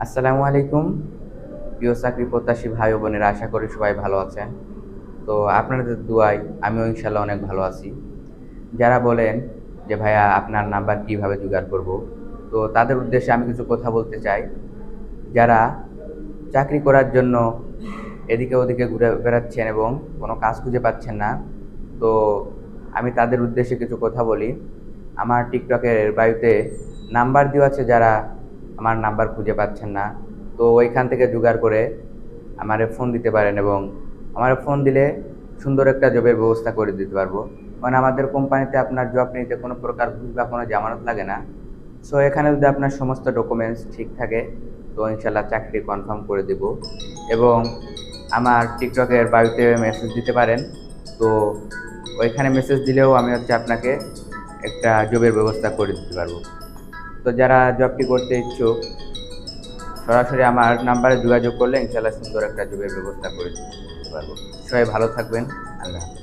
আসসালামু আলাইকুম। প্রিয় চাকরি প্রত্যাশী ভাই ও বোনেরা, আশা করি সবাই ভালো আছেন। তো আপনাদের দোয়ায় আমিও ইনশাল্লাহ অনেক ভালো আছি। যারা বলেন যে ভাইয়া আপনার নাম্বার কিভাবে জোগাড় করব, তো তাদের উদ্দেশ্যে আমি কিছু কথা বলতে চাই। যারা চাকরি করার জন্য এদিকে ওদিকে ঘুরে বেড়াচ্ছেন এবং কোনো কাজ খুঁজে পাচ্ছেন না, তো আমি তাদের উদ্দেশ্যে কিছু কথা বলি। আমার টিকটকের বায়ুতে নাম্বার দেওয়া আছে, যারা আমার নাম্বার খুঁজে পাচ্ছেন না, তো ওইখান থেকে জোগাড় করে আমারে ফোন দিতে পারেন এবং আমারে ফোন দিলে সুন্দর একটা জবের ব্যবস্থা করে দিতে পারবো। কারণ আমাদের কোম্পানিতে আপনার জব নিতে কোনো প্রকার ঘুষ বা কোনো জামানত লাগে না। সো এখানে যদি আপনার সমস্ত ডকুমেন্টস ঠিক থাকে, তো ইনশাল্লাহ চাকরি কনফার্ম করে দেব। এবং আমার টিকটকের বায়ুতে মেসেজ দিতে পারেন, তো ওইখানে মেসেজ দিলেও আমি আপনাকে একটা জবের ব্যবস্থা করে দিতে পারবো। তো যারা জবটি করতে ইচ্ছুক, সরাসরি আমার নাম্বারে যোগাযোগ করলে ইনশাল্লাহ সুন্দর একটা জবের ব্যবস্থা করে দিতে পারবো। সবাই ভালো থাকবেন। আল্লাহ হাফেজ।